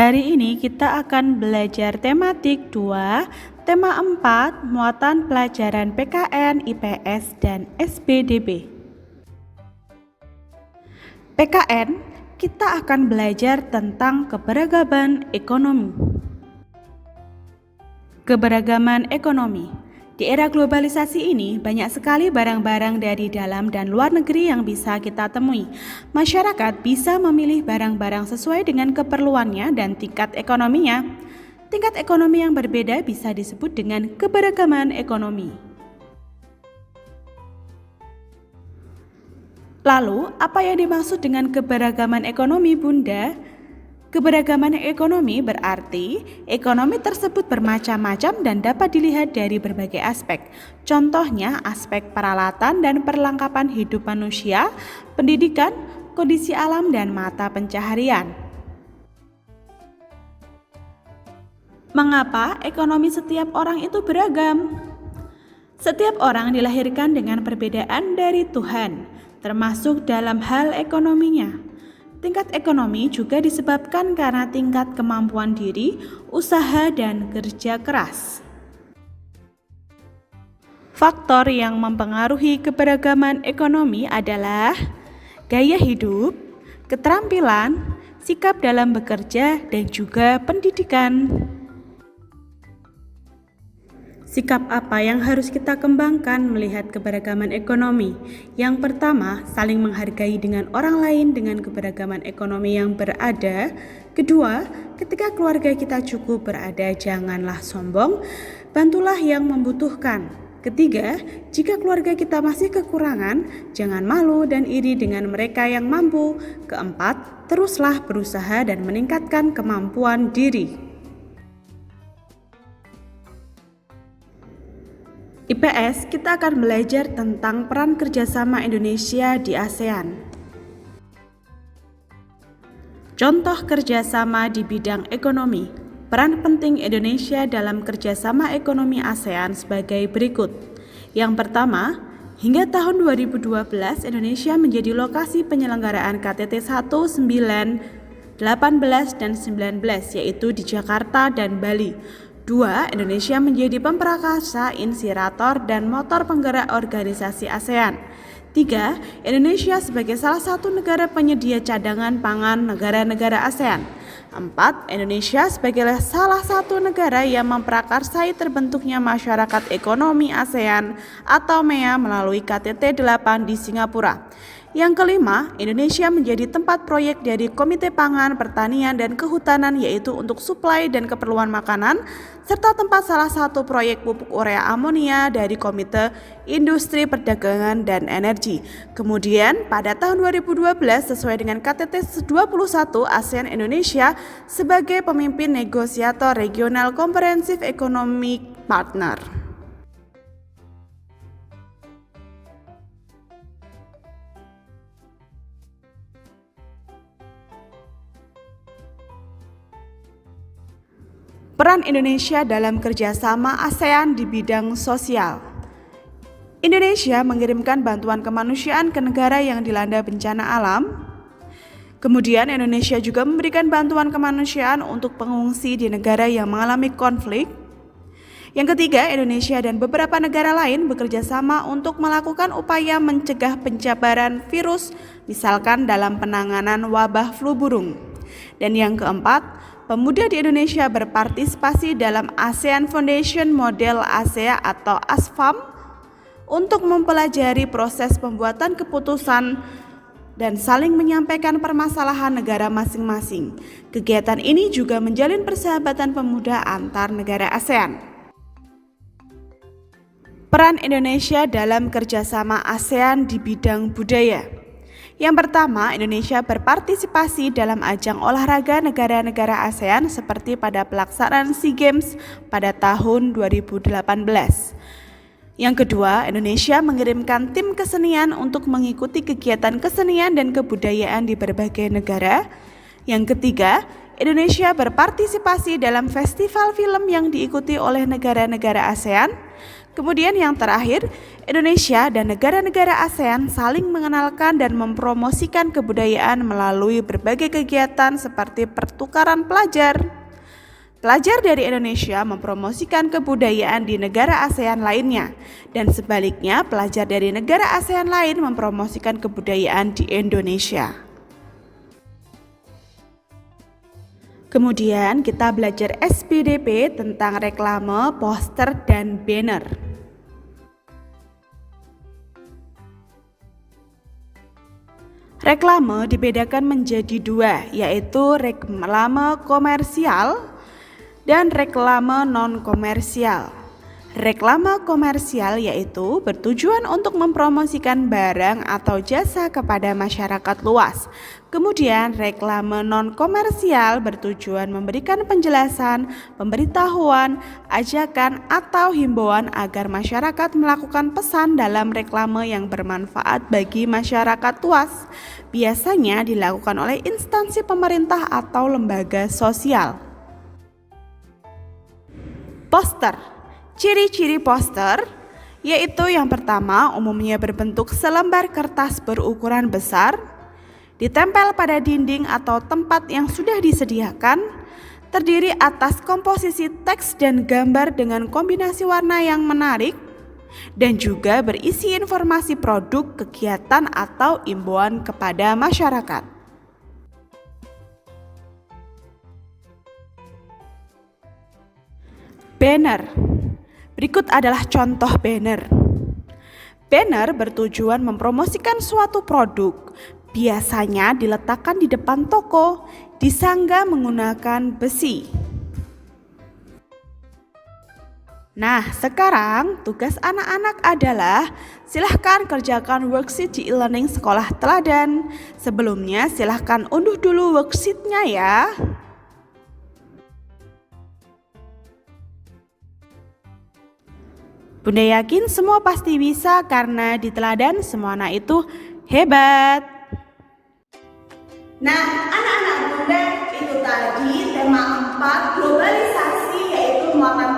Hari ini kita akan belajar tematik 2, tema 4, muatan pelajaran PKN, IPS, dan SPDB. PKN, kita akan belajar tentang keberagaman ekonomi. Keberagaman ekonomi. Di era globalisasi ini, banyak sekali barang-barang dari dalam dan luar negeri yang bisa kita temui. Masyarakat bisa memilih barang-barang sesuai dengan keperluannya dan tingkat ekonominya. Tingkat ekonomi yang berbeda bisa disebut dengan keberagaman ekonomi. Lalu, apa yang dimaksud dengan keberagaman ekonomi, Bunda? Keberagaman ekonomi berarti ekonomi tersebut bermacam-macam dan dapat dilihat dari berbagai aspek. Contohnya aspek peralatan dan perlengkapan hidup manusia, pendidikan, kondisi alam, dan mata pencaharian. Mengapa ekonomi setiap orang itu beragam? Setiap orang dilahirkan dengan perbedaan dari Tuhan, termasuk dalam hal ekonominya. Tingkat ekonomi juga disebabkan karena tingkat kemampuan diri, usaha, dan kerja keras. Faktor yang mempengaruhi keberagaman ekonomi adalah gaya hidup, keterampilan, sikap dalam bekerja, dan juga pendidikan. Sikap apa yang harus kita kembangkan melihat keberagaman ekonomi? Yang pertama, saling menghargai dengan orang lain dengan keberagaman ekonomi yang berada. Kedua, ketika keluarga kita cukup berada, janganlah sombong, bantulah yang membutuhkan. Ketiga, jika keluarga kita masih kekurangan, jangan malu dan iri dengan mereka yang mampu. Keempat, teruslah berusaha dan meningkatkan kemampuan diri. IPS, kita akan belajar tentang peran kerjasama Indonesia di ASEAN. Contoh kerjasama di bidang ekonomi. Peran penting Indonesia dalam kerjasama ekonomi ASEAN sebagai berikut. Yang pertama, hingga tahun 2012 Indonesia menjadi lokasi penyelenggaraan KTT 1, 9, 18, dan 19, yaitu di Jakarta dan Bali. 2. Indonesia menjadi pemprakarsa, inspirator, dan motor penggerak organisasi ASEAN. 3. Indonesia sebagai salah satu negara penyedia cadangan pangan negara-negara ASEAN. 4. Indonesia sebagai salah satu negara yang memprakarsai terbentuknya Masyarakat Ekonomi ASEAN atau MEA melalui KTT 8 di Singapura. Yang kelima, Indonesia menjadi tempat proyek dari Komite Pangan, Pertanian, dan Kehutanan, yaitu untuk suplai dan keperluan makanan, serta tempat salah satu proyek pupuk urea amonia dari Komite Industri Perdagangan dan Energi. Kemudian pada tahun 2012 sesuai dengan KTT 21 ASEAN Indonesia sebagai pemimpin negosiator regional Comprehensive Economic Partner. Peran Indonesia dalam kerjasama ASEAN di bidang sosial. Indonesia mengirimkan bantuan kemanusiaan ke negara yang dilanda bencana alam. Kemudian Indonesia juga memberikan bantuan kemanusiaan untuk pengungsi di negara yang mengalami konflik. Yang ketiga, Indonesia dan beberapa negara lain bekerja sama untuk melakukan upaya mencegah penyebaran virus, misalkan dalam penanganan wabah flu burung. Dan yang keempat, pemuda di Indonesia berpartisipasi dalam ASEAN Foundation Model ASEA atau ASFAM untuk mempelajari proses pembuatan keputusan dan saling menyampaikan permasalahan negara masing-masing. Kegiatan ini juga menjalin persahabatan pemuda antar negara ASEAN. Peran Indonesia dalam kerjasama ASEAN di bidang budaya. Yang pertama, Indonesia berpartisipasi dalam ajang olahraga negara-negara ASEAN seperti pada pelaksanaan SEA Games pada tahun 2018. Yang kedua, Indonesia mengirimkan tim kesenian untuk mengikuti kegiatan kesenian dan kebudayaan di berbagai negara. Yang ketiga, Indonesia berpartisipasi dalam festival film yang diikuti oleh negara-negara ASEAN. Kemudian yang terakhir, Indonesia dan negara-negara ASEAN saling mengenalkan dan mempromosikan kebudayaan melalui berbagai kegiatan seperti pertukaran pelajar. Pelajar dari Indonesia mempromosikan kebudayaan di negara ASEAN lainnya, dan sebaliknya pelajar dari negara ASEAN lain mempromosikan kebudayaan di Indonesia. Kemudian kita belajar SPDP tentang reklame, poster, dan banner. Reklame dibedakan menjadi dua, yaitu reklame komersial dan reklame non-komersial. Reklame komersial yaitu bertujuan untuk mempromosikan barang atau jasa kepada masyarakat luas. Kemudian reklame non-komersial bertujuan memberikan penjelasan, pemberitahuan, ajakan, atau himbauan agar masyarakat melakukan pesan dalam reklame yang bermanfaat bagi masyarakat luas. Biasanya dilakukan oleh instansi pemerintah atau lembaga sosial. Poster. Ciri-ciri poster yaitu yang pertama, umumnya berbentuk selembar kertas berukuran besar, ditempel pada dinding atau tempat yang sudah disediakan, terdiri atas komposisi teks dan gambar dengan kombinasi warna yang menarik, dan juga berisi informasi produk, kegiatan, atau imbauan kepada masyarakat. Banner. Berikut adalah contoh banner. Banner bertujuan mempromosikan suatu produk, biasanya diletakkan di depan toko, disangga menggunakan besi. Nah, sekarang tugas anak-anak adalah silahkan kerjakan worksheet di e-learning sekolah teladan. Sebelumnya silahkan unduh dulu worksheetnya ya. Bunda yakin semua pasti bisa karena di teladan semua anak itu hebat. Nah, anak-anak Bunda, itu tadi tema 4 globalisasi, yaitu muatan